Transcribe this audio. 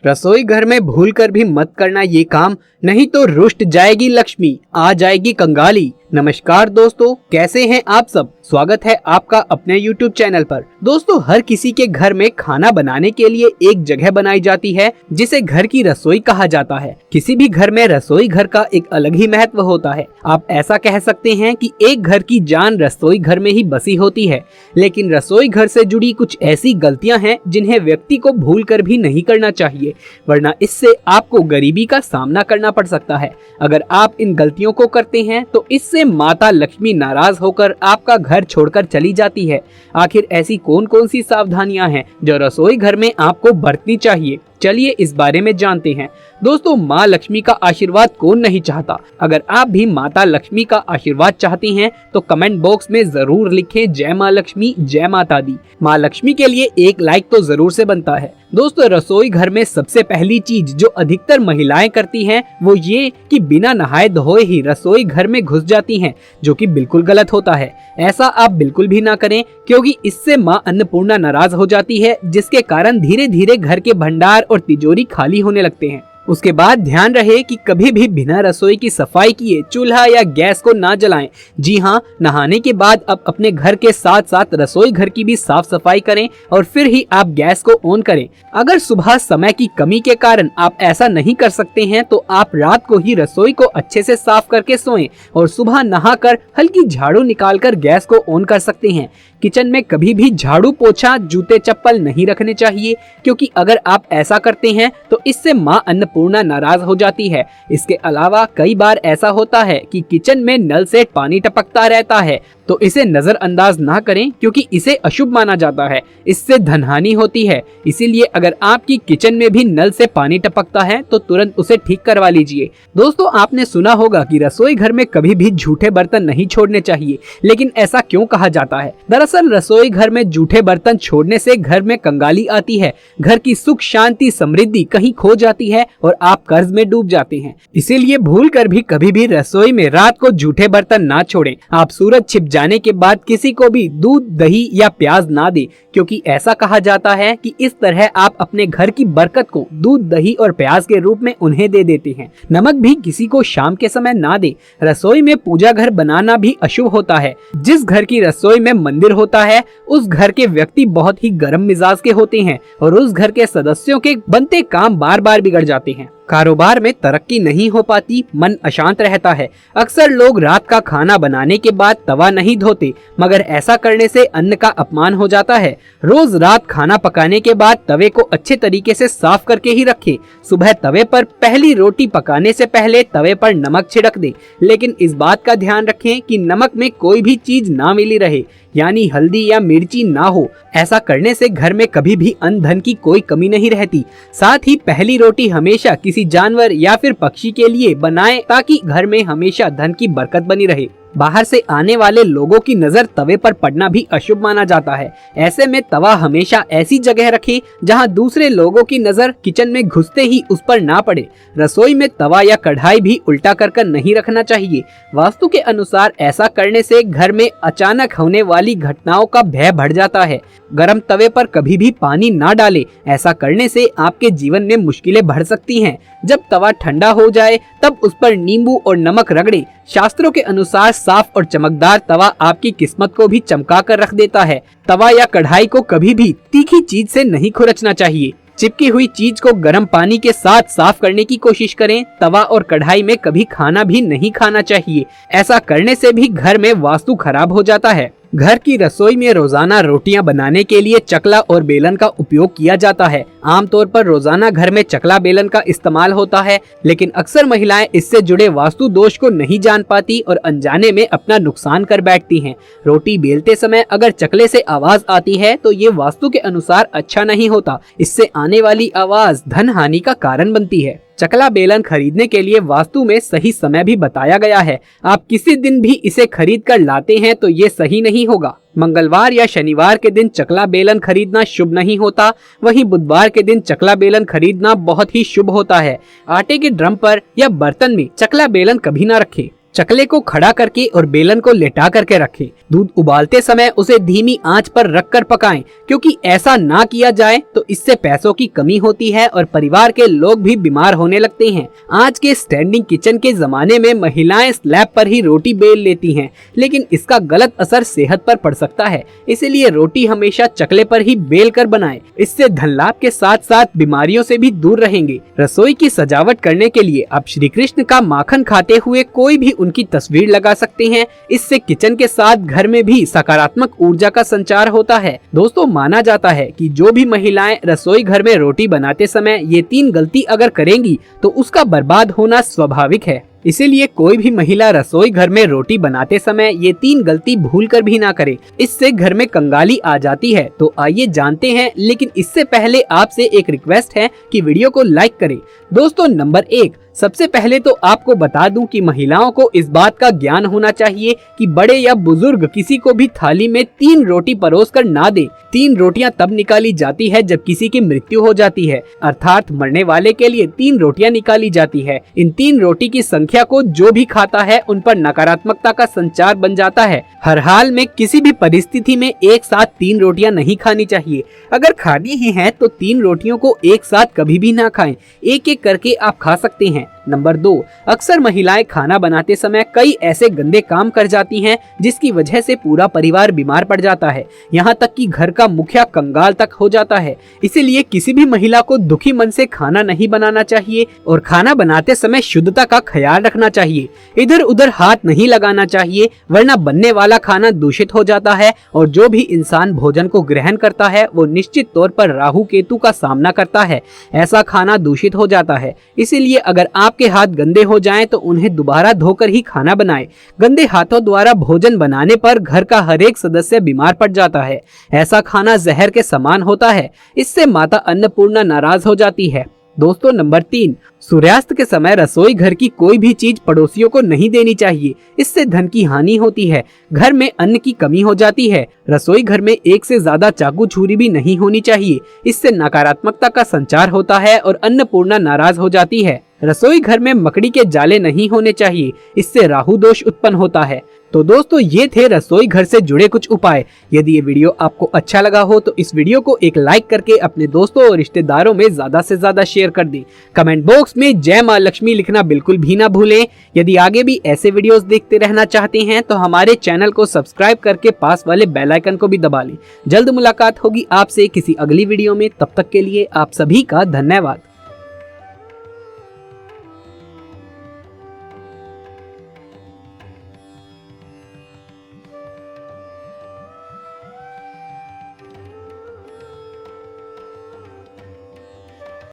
रसोई घर में भूलकर भी मत करना ये काम, नहीं तो रुष्ट जाएगी लक्ष्मी, आ जाएगी कंगाली। नमस्कार दोस्तों, कैसे हैं आप सब। स्वागत है आपका अपने YouTube चैनल पर। दोस्तों, हर किसी के घर में खाना बनाने के लिए एक जगह बनाई जाती है जिसे घर की रसोई कहा जाता है। किसी भी घर में रसोई घर का एक अलग ही महत्व होता है। आप ऐसा कह सकते हैं कि एक घर की जान रसोई घर में ही बसी होती है। लेकिन रसोई घर से जुड़ी कुछ ऐसी गलतियां हैं जिन्हें व्यक्ति को भूल कर भी नहीं करना चाहिए, वरना इससे आपको गरीबी का सामना करना पड़ सकता है। अगर आप इन गलतियों को करते हैं तो इससे माता लक्ष्मी नाराज होकर आपका घर छोड़कर चली जाती है। आखिर ऐसी कौन कौन सी सावधानियां हैं जो रसोई घर में आपको बरतनी चाहिए, चलिए इस बारे में जानते हैं। दोस्तों, माँ लक्ष्मी का आशीर्वाद कौन नहीं चाहता। अगर आप भी माता लक्ष्मी का आशीर्वाद चाहती हैं तो कमेंट बॉक्स में जरूर लिखें जय माँ लक्ष्मी, जय माता दी। माँ लक्ष्मी के लिए एक लाइक तो जरूर से बनता है। दोस्तों, रसोई घर में सबसे पहली चीज जो अधिकतर महिलाएं करती हैं वो ये कि बिना नहाए धोए ही रसोई घर में घुस जाती हैं, जो कि बिल्कुल गलत होता है। ऐसा आप बिल्कुल भी ना करें, क्योंकि इससे माँ अन्नपूर्णा नाराज हो जाती है, जिसके कारण धीरे धीरे घर के भंडार और तिजोरी खाली होने लगते हैं। उसके बाद ध्यान रहे कि कभी भी बिना रसोई की सफाई किए चूल्हा या गैस को ना जलाएं। जी हाँ, नहाने के बाद अब अपने घर के साथ साथ रसोई घर की भी साफ सफाई करें और फिर ही आप गैस को ऑन करें। अगर सुबह समय की कमी के कारण आप ऐसा नहीं कर सकते हैं तो आप रात को ही रसोई को अच्छे से साफ करके सोएं और सुबह नहाकर हल्की झाड़ू निकालकर गैस को ऑन कर सकते हैं। किचन में कभी भी झाड़ू, पोछा, जूते, चप्पल नहीं रखने चाहिए, क्योंकि अगर आप ऐसा करते हैं तो इससे माँ अन्नपूर्णा नाराज हो जाती है। इसके अलावा कई बार ऐसा होता है कि किचन में नल से पानी टपकता रहता है, तो इसे नजरअंदाज ना करें, क्योंकि इसे अशुभ माना जाता है। इससे धनहानि होती है। इसीलिए अगर आपकी किचन में भी नल से पानी टपकता है तो तुरंत उसे ठीक करवा लीजिए। दोस्तों, आपने सुना होगा कि रसोई घर में कभी भी जूठे बर्तन नहीं छोड़ने चाहिए, लेकिन ऐसा क्यों कहा जाता है? दरअसल रसोई घर में जूठे बर्तन छोड़ने से घर में कंगाली आती है, घर की सुख शांति समृद्धि कहीं खो जाती है और आप कर्ज में डूब जाते हैं। इसीलिए भूल कर भी कभी भी रसोई में रात को जूठे बर्तन ना छोड़ें। आप सूरज छिप जाने के बाद किसी को भी दूध, दही या प्याज ना दे, क्योंकि ऐसा कहा जाता है कि इस तरह आप अपने घर की बरकत को दूध, दही और प्याज के रूप में उन्हें दे देते हैं। नमक भी किसी को शाम के समय ना दे। रसोई में पूजा घर बनाना भी अशुभ होता है। जिस घर की रसोई में मंदिर होता है उस घर के व्यक्ति बहुत ही गर्म मिजाज के होते हैं और उस घर के सदस्यों के बनते काम बार बार बिगड़ जाते हैं। कारोबार में तरक्की नहीं हो पाती, मन अशांत रहता है। अक्सर लोग रात का खाना बनाने के बाद तवा नहीं धोते, मगर ऐसा करने से अन्न का अपमान हो जाता है। रोज रात खाना पकाने के बाद तवे को अच्छे तरीके से साफ करके ही रखें। सुबह तवे पर पहली रोटी पकाने से पहले तवे पर नमक छिड़क दें, लेकिन इस बात का ध्यान रखें कि नमक में कोई भी चीज ना मिली रहे, यानी हल्दी या मिर्ची ना हो। ऐसा करने से घर में कभी भी अन्न धन की कोई कमी नहीं रहती। साथ ही पहली रोटी हमेशा किसी जानवर या फिर पक्षी के लिए बनाएं, ताकि घर में हमेशा धन की बरकत बनी रहे। बाहर से आने वाले लोगों की नजर तवे पर पड़ना भी अशुभ माना जाता है। ऐसे में तवा हमेशा ऐसी जगह रखें जहां दूसरे लोगों की नजर किचन में घुसते ही उस पर ना पड़े। रसोई में तवा या कढ़ाई भी उल्टा कर नहीं रखना चाहिए। वास्तु के अनुसार ऐसा करने से घर में अचानक होने वाली घटनाओं का भय बढ़ जाता है। गरम तवे पर कभी भी पानी ना डालें। ऐसा करने से आपके जीवन में मुश्किलें बढ़ सकती हैं। जब तवा ठंडा हो जाए तब उस पर नींबू और नमक रगड़ें। शास्त्रों के अनुसार साफ और चमकदार तवा आपकी किस्मत को भी चमका कर रख देता है। तवा या कढ़ाई को कभी भी तीखी चीज से नहीं खुरचना चाहिए। चिपकी हुई चीज को गर्म पानी के साथ साफ करने की कोशिश करें। तवा और कढ़ाई में कभी खाना भी नहीं खाना चाहिए। ऐसा करने से भी घर में वास्तु खराब हो जाता है। घर की रसोई में रोजाना रोटियां बनाने के लिए चकला और बेलन का उपयोग किया जाता है। आमतौर पर रोजाना घर में चकला बेलन का इस्तेमाल होता है, लेकिन अक्सर महिलाएं इससे जुड़े वास्तु दोष को नहीं जान पाती और अनजाने में अपना नुकसान कर बैठती हैं। रोटी बेलते समय अगर चकले से आवाज आती है तो ये वास्तु के अनुसार अच्छा नहीं होता। इससे आने वाली आवाज धन हानि का कारण बनती है। चकला बेलन खरीदने के लिए वास्तु में सही समय भी बताया गया है। आप किसी दिन भी इसे खरीद कर लाते हैं तो ये सही नहीं होगा। मंगलवार या शनिवार के दिन चकला बेलन खरीदना शुभ नहीं होता। वहीं बुधवार के दिन चकला बेलन खरीदना बहुत ही शुभ होता है। आटे के ड्रम पर या बर्तन में चकला बेलन कभी ना रखें। चकले को खड़ा करके और बेलन को लेटा करके रखें। दूध उबालते समय उसे धीमी आंच पर रखकर पकाएं, क्योंकि ऐसा ना किया जाए तो इससे पैसों की कमी होती है और परिवार के लोग भी बीमार होने लगते हैं। आज के स्टैंडिंग किचन के जमाने में महिलाएं स्लैब पर ही रोटी बेल लेती हैं, लेकिन इसका गलत असर सेहत पर पड़ सकता है। इसीलिए रोटी हमेशा चकले पर ही बेल कर बनाएं। इससे धन लाभ के साथ साथ बीमारियों से भी दूर रहेंगे। रसोई की सजावट करने के लिए आप श्री कृष्ण का माखन खाते हुए कोई भी उनकी तस्वीर लगा सकते हैं। इससे किचन के साथ घर में भी सकारात्मक ऊर्जा का संचार होता है। दोस्तों, माना जाता है कि जो भी महिलाएं रसोई घर में रोटी बनाते समय ये 3 गलती अगर करेंगी तो उसका बर्बाद होना स्वाभाविक है। इसीलिए कोई भी महिला रसोई घर में रोटी बनाते समय ये 3 गलती भूल कर भी ना करे। इससे घर में कंगाली आ जाती है। तो आइए जानते हैं, लेकिन इससे पहले आपसे एक रिक्वेस्ट है कि वीडियो को लाइक करें। दोस्तों, नंबर 1, सबसे पहले तो आपको बता दूं कि महिलाओं को इस बात का ज्ञान होना चाहिए कि बड़े या बुजुर्ग किसी को भी थाली में 3 रोटी परोस कर ना दे। 3 रोटियां तब निकाली जाती है जब किसी की मृत्यु हो जाती है, अर्थात मरने वाले के लिए 3 रोटियां निकाली जाती है। इन 3 रोटी की संख्या को जो भी खाता है उन पर नकारात्मकता का संचार बन जाता है। हर हाल में किसी भी परिस्थिति में एक साथ 3 रोटियां नहीं खानी चाहिए। अगर खानी ही है तो 3 रोटियों को एक साथ कभी भी ना खाएं, एक एक करके आप खा सकते हैं। नंबर 2, अक्सर महिलाएं खाना बनाते समय कई ऐसे गंदे काम कर जाती हैं जिसकी वजह से पूरा परिवार बीमार पड़ जाता है, यहाँ तक कि घर का मुखिया कंगाल तक हो जाता है। इसीलिए किसी भी महिला को दुखी मन से खाना नहीं बनाना चाहिए और खाना बनाते समय शुद्धता का ख्याल रखना चाहिए। इधर उधर हाथ नहीं लगाना चाहिए, वरना बनने वाला खाना दूषित हो जाता है और जो भी इंसान भोजन को ग्रहण करता है वो निश्चित तौर पर राहु केतु का सामना करता है। ऐसा खाना दूषित हो जाता है। इसीलिए अगर आपके हाथ गंदे हो जाएं तो उन्हें दोबारा धोकर ही खाना बनाएं। गंदे हाथों द्वारा भोजन बनाने पर घर का हर एक सदस्य बीमार पड़ जाता है। ऐसा खाना जहर के समान होता है। इससे माता अन्नपूर्णा नाराज हो जाती है। दोस्तों, नंबर 3, सूर्यास्त के समय रसोई घर की कोई भी चीज पड़ोसियों को नहीं देनी चाहिए। इससे धन की हानि होती है, घर में अन्न की कमी हो जाती है। रसोई घर में एक से ज्यादा चाकू छुरी भी नहीं होनी चाहिए। इससे नकारात्मकता का संचार होता है और अन्नपूर्णा नाराज हो जाती है। रसोई घर में मकड़ी के जाले नहीं होने चाहिए, इससे राहु दोष उत्पन्न होता है। तो दोस्तों, ये थे रसोई घर से जुड़े कुछ उपाय। यदि ये वीडियो आपको अच्छा लगा हो तो इस वीडियो को एक लाइक करके अपने दोस्तों और रिश्तेदारों में ज्यादा से ज्यादा शेयर कर दें। कमेंट बॉक्स में जय मां लक्ष्मी लिखना बिल्कुल भी ना भूलें। यदि आगे भी ऐसे वीडियोस देखते रहना चाहते हैं तो हमारे चैनल को सब्सक्राइब करके पास वाले बेल आइकन को भी दबा लें। जल्द मुलाकात होगी आपसे किसी अगली वीडियो में। तब तक के लिए आप सभी का धन्यवाद।